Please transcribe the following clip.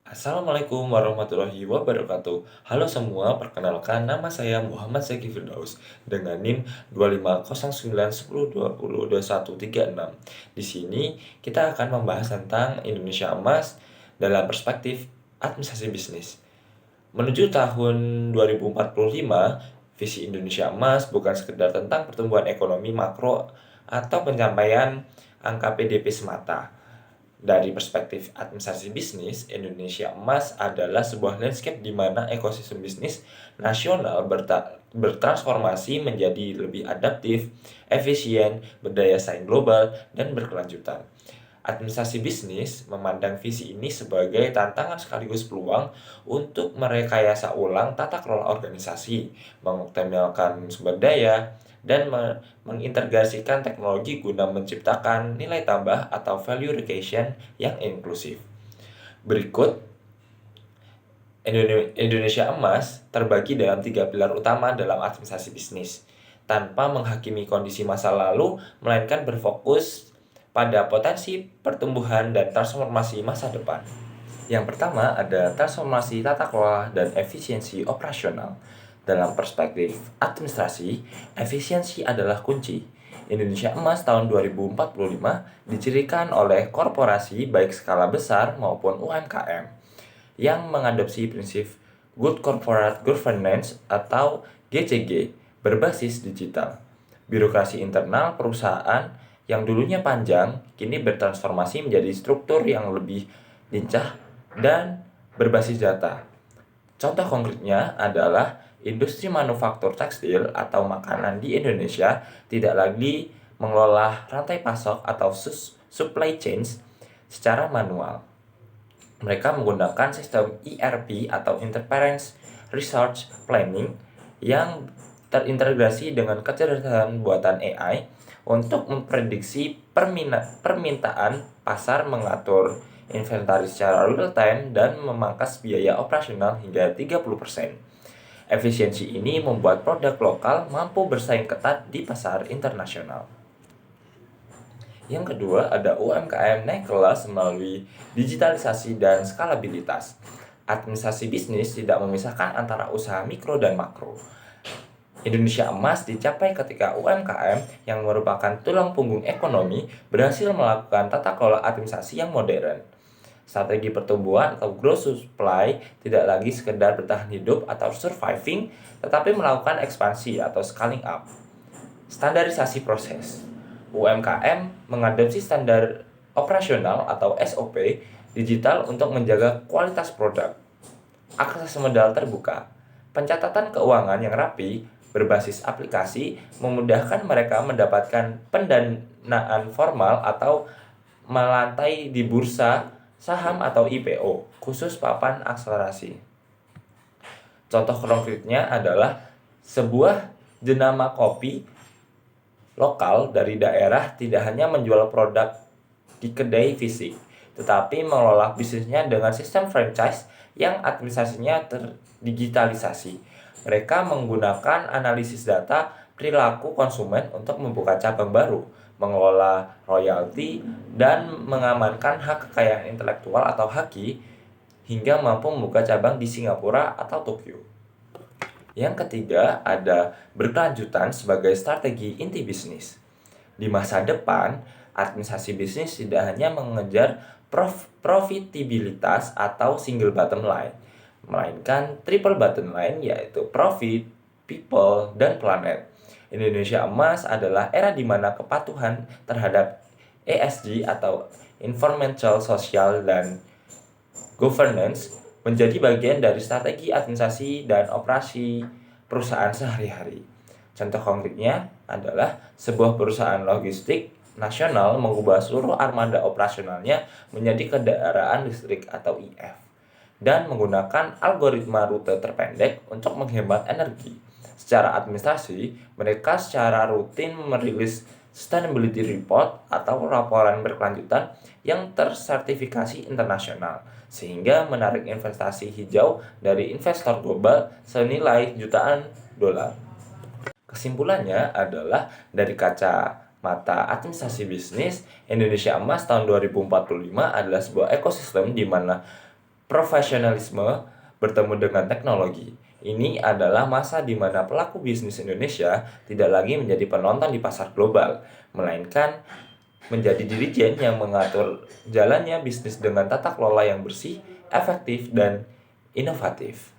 Assalamualaikum warahmatullahi wabarakatuh. Halo semua, perkenalkan nama saya Muhammad Zaki Firdaus dengan NIM 25091012136. Di sini kita akan membahas tentang Indonesia Emas dalam perspektif administrasi bisnis. Menuju tahun 2045, visi Indonesia Emas bukan sekedar tentang pertumbuhan ekonomi makro atau pencapaian angka PDB semata. Dari perspektif administrasi bisnis, Indonesia Emas adalah sebuah landscape di mana ekosistem bisnis nasional bertransformasi menjadi lebih adaptif, efisien, berdaya saing global, dan berkelanjutan. Administrasi bisnis memandang visi ini sebagai tantangan sekaligus peluang untuk merekayasa ulang tata kelola organisasi, mengoptimalkan sumber daya, dan mengintegrasikan teknologi guna menciptakan nilai tambah atau value creation yang inklusif. Berikut, Indonesia Emas terbagi dalam 3 pilar utama dalam administrasi bisnis, tanpa menghakimi kondisi masa lalu, melainkan berfokus pada potensi pertumbuhan dan transformasi masa depan. Yang pertama ada transformasi tata kelola dan efisiensi operasional. Dalam perspektif administrasi, efisiensi adalah kunci. Indonesia Emas tahun 2045 dicirikan oleh korporasi baik skala besar maupun UMKM yang mengadopsi prinsip Good Corporate Governance atau GCG berbasis digital. Birokrasi internal perusahaan yang dulunya panjang kini bertransformasi menjadi struktur yang lebih lincah dan berbasis data. Contoh konkretnya adalah industri manufaktur tekstil atau makanan di Indonesia tidak lagi mengelola rantai pasok atau supply chains secara manual. Mereka menggunakan sistem ERP atau Enterprise Resource Planning yang terintegrasi dengan kecerdasan buatan AI untuk memprediksi permintaan pasar, mengatur inventaris secara real time, dan memangkas biaya operasional hingga 30%. Efisiensi ini membuat produk lokal mampu bersaing ketat di pasar internasional. Yang kedua, ada UMKM naik kelas melalui digitalisasi dan skalabilitas. Administrasi bisnis tidak memisahkan antara usaha mikro dan makro. Indonesia Emas dicapai ketika UMKM yang merupakan tulang punggung ekonomi berhasil melakukan tata kelola administrasi yang modern. Strategi pertumbuhan atau growth supply tidak lagi sekedar bertahan hidup atau surviving, tetapi melakukan ekspansi atau scaling up. Standarisasi proses. UMKM mengadopsi standar operasional atau SOP digital untuk menjaga kualitas produk. Akses modal terbuka. Pencatatan keuangan yang rapi berbasis aplikasi memudahkan mereka mendapatkan pendanaan formal atau melantai di bursa saham atau IPO, khusus papan akselerasi. Contoh konkretnya adalah sebuah jenama kopi lokal dari daerah tidak hanya menjual produk di kedai fisik, tetapi mengelola bisnisnya dengan sistem franchise yang administrasinya terdigitalisasi. Mereka menggunakan analisis data perilaku konsumen untuk membuka cabang baru, mengelola royalti, dan mengamankan hak kekayaan intelektual atau haki, hingga mampu membuka cabang di Singapura atau Tokyo. Yang ketiga, ada berkelanjutan sebagai strategi inti bisnis. Di masa depan, administrasi bisnis tidak hanya mengejar profitabilitas atau single bottom line, melainkan triple bottom line, yaitu profit, people, dan planet. Indonesia Emas adalah era di mana kepatuhan terhadap ESG atau Environmental, Social, dan Governance menjadi bagian dari strategi administrasi dan operasi perusahaan sehari-hari. Contoh konkretnya adalah sebuah perusahaan logistik nasional mengubah seluruh armada operasionalnya menjadi kendaraan listrik atau EV dan menggunakan algoritma rute terpendek untuk menghemat energi. Secara administrasi, mereka secara rutin merilis sustainability report atau laporan berkelanjutan yang tersertifikasi internasional, sehingga menarik investasi hijau dari investor global senilai jutaan dolar. Kesimpulannya adalah dari kacamata administrasi bisnis, Indonesia Emas tahun 2045 adalah sebuah ekosistem di mana profesionalisme bertemu dengan teknologi. Ini adalah masa di mana pelaku bisnis Indonesia tidak lagi menjadi penonton di pasar global, melainkan menjadi dirijen yang mengatur jalannya bisnis dengan tata kelola yang bersih, efektif, dan inovatif.